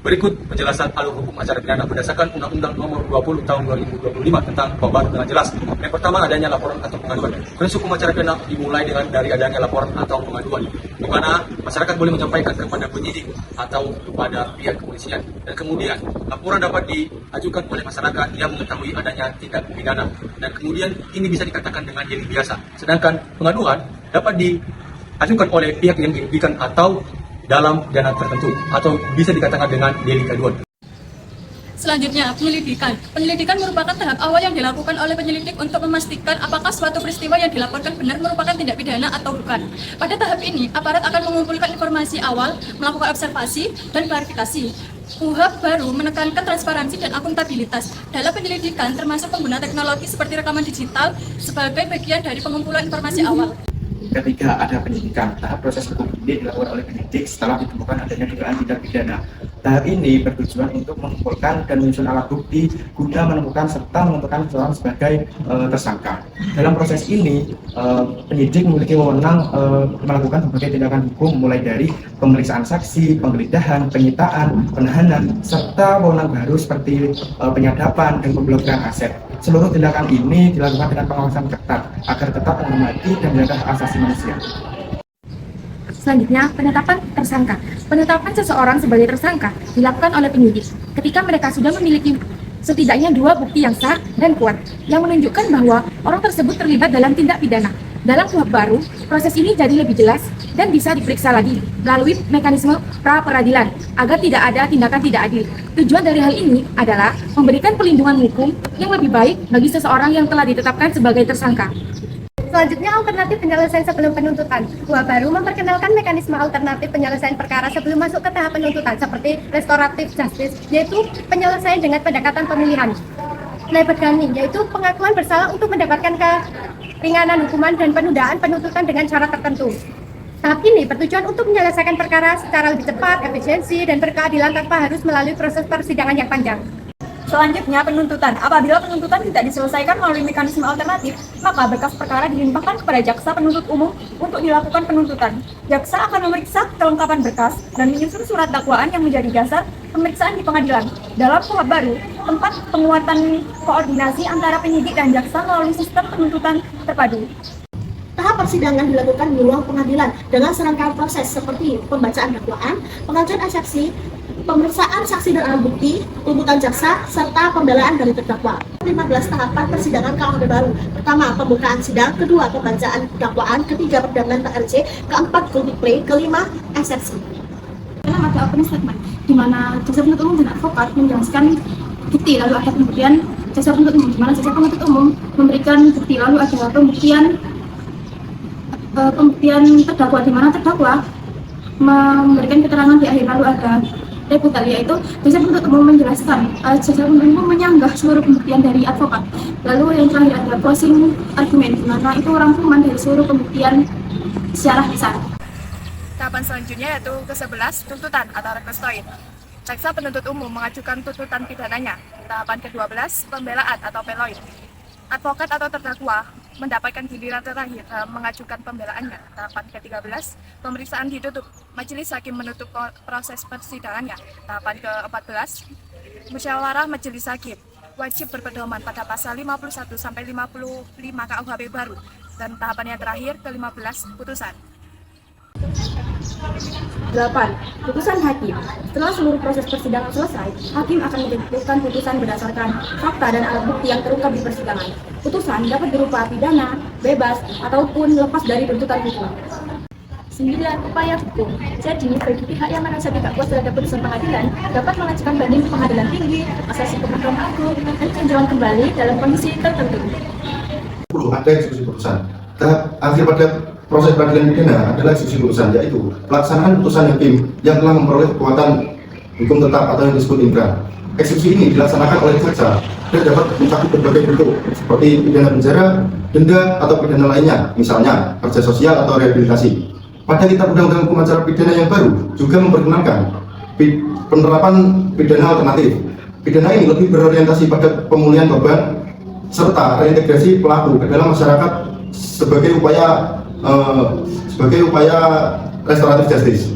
Berikut penjelasan alur hukum acara pidana berdasarkan Undang-Undang Nomor 20 Tahun 2025 tentang pembaru dengan jelas. Yang pertama, adanya laporan atau pengaduan. Proses hukum acara pidana dimulai dari adanya laporan atau pengaduan, di mana masyarakat boleh menyampaikan kepada penyidik atau kepada pihak kepolisian. Dan kemudian laporan dapat diajukan oleh masyarakat yang mengetahui adanya tindak pidana. Dan kemudian ini bisa dikatakan dengan delik biasa. Sedangkan pengaduan dapat diajukan oleh pihak yang dirugikan atau dalam dana tertentu, atau bisa dikatakan dengan delik aduan. Selanjutnya, penyelidikan. Penyelidikan merupakan tahap awal yang dilakukan oleh penyelidik untuk memastikan apakah suatu peristiwa yang dilaporkan benar merupakan tindak pidana atau bukan. Pada tahap ini, aparat akan mengumpulkan informasi awal, melakukan observasi, dan klarifikasi. KUHP baru menekankan transparansi dan akuntabilitas dalam penyelidikan, termasuk penggunaan teknologi seperti rekaman digital sebagai bagian dari pengumpulan informasi awal. Ketika ada penyidikan, tahap proses hukum ini dilakukan oleh penyidik setelah ditemukan adanya dugaan tindak pidana. Tahap ini bertujuan untuk mengumpulkan dan menyusun alat bukti guna menemukan serta menentukan seseorang sebagai tersangka. Dalam proses ini, penyidik memiliki wewenang melakukan berbagai tindakan hukum, mulai dari pemeriksaan saksi, penggeledahan, penyitaan, penahanan, serta wewenang baru seperti penyadapan dan pemblokiran aset. Seluruh tindakan ini dilakukan dengan pengawasan ketat agar tetap menghormati dan menjaga hak asasi manusia. Selanjutnya, penetapan tersangka. Penetapan seseorang sebagai tersangka dilakukan oleh penyidik ketika mereka sudah memiliki setidaknya 2 bukti yang sah dan kuat yang menunjukkan bahwa orang tersebut terlibat dalam tindak pidana. Dalam KUHP baru, proses ini jadi lebih jelas dan bisa diperiksa lagi melalui mekanisme pra-peradilan agar tidak ada tindakan tidak adil. Tujuan dari hal ini adalah memberikan perlindungan hukum yang lebih baik bagi seseorang yang telah ditetapkan sebagai tersangka. Selanjutnya, alternatif penyelesaian sebelum penuntutan. KUHP baru memperkenalkan mekanisme alternatif penyelesaian perkara sebelum masuk ke tahap penuntutan, seperti restoratif justice, yaitu penyelesaian dengan pendekatan pemilihan. Labor gunning, yaitu pengakuan bersalah untuk mendapatkan keringanan hukuman dan penundaan penuntutan dengan syarat tertentu. Tahap ini bertujuan untuk menyelesaikan perkara secara lebih cepat, efisiensi, dan berkeadilan tanpa harus melalui proses persidangan yang panjang. Selanjutnya, penuntutan. Apabila penuntutan tidak diselesaikan melalui mekanisme alternatif, maka berkas perkara dilimpahkan kepada jaksa penuntut umum untuk dilakukan penuntutan. Jaksa akan memeriksa kelengkapan berkas dan menyusun surat dakwaan yang menjadi dasar pemeriksaan di pengadilan. Dalam KUHP baru, tempat penguatan koordinasi antara penyidik dan jaksa melalui sistem penuntutan terpadu. Tahap persidangan dilakukan di ruang pengadilan dengan serangkaian proses seperti pembacaan dakwaan, pengajuan eksepsi, pemeriksaan saksi dan alat bukti, tuntutan jaksa, serta pembelaan dari terdakwa. 15 tahapan persidangan KUHP baru. Pertama, pembukaan sidang. Kedua, pembacaan dakwaan. Ketiga, perdamaian PRJ. Keempat, guilty plea. Kelima, eksepsi. Dalam ada opening statement, di mana jaksa penuntut umum dan advokat menjelaskan bukti, lalu ada kemudian jaksa penuntut umum, di mana jaksa penuntut umum memberikan bukti, lalu ada pembuktian terdakwa, di mana terdakwa memberikan keterangan di akhir, lalu ada rebuttal, yaitu jaksa penuntut umum menjelaskan, jaksa penuntut umum menyanggah seluruh pembuktian dari advokat. Lalu yang terakhir ada closing argument, di mana itu rangkuman dari seluruh pembuktian secara lisan. Tahapan selanjutnya yaitu ke-11, tuntutan atau requestoid. Jaksa penuntut umum mengajukan tuntutan pidananya. Tahapan ke-12, pembelaan atau peloid. Advokat atau terdakwa mendapatkan giliran terakhir mengajukan pembelaannya. Tahapan ke-13, pemeriksaan ditutup. Majelis hakim menutup proses persidangannya. Tahapan ke-14, musyawarah majelis hakim wajib berpedoman pada pasal 51 sampai 55 KUHP baru. Dan tahapan yang terakhir ke-15, putusan. 8. Putusan hakim. Setelah seluruh proses persidangan selesai, hakim akan menjatuhkan putusan berdasarkan fakta dan alat bukti yang terungkap di persidangan. Putusan dapat berupa pidana, bebas, ataupun lepas dari tuntutan hukum. 9. Upaya hukum. Jadi, bagi pihak yang merasa tidak puas terhadap putusan pengadilan, dapat mengajukan banding ke pengadilan tinggi, kasasi ke Mahkamah Agung, dan peninjauan kembali dalam kondisi tertentu. Ada eksekusi putusan. Tahap akhir pada proses peradilan pidana adalah eksekusi putusan, yaitu pelaksanaan putusan hakim yang telah memperoleh kekuatan hukum tetap atau yang disebut inkrah. Eksekusi ini dilaksanakan oleh jaksa dan dapat mencakup berbagai bentuk seperti pidana penjara, denda, atau pidana lainnya, misalnya kerja sosial atau rehabilitasi. Pada kitab undang-undang hukum acara pidana yang baru juga memperkenalkan penerapan pidana alternatif. Pidana ini lebih berorientasi pada pemulihan korban serta reintegrasi pelaku ke dalam masyarakat sebagai upaya restoratif justice.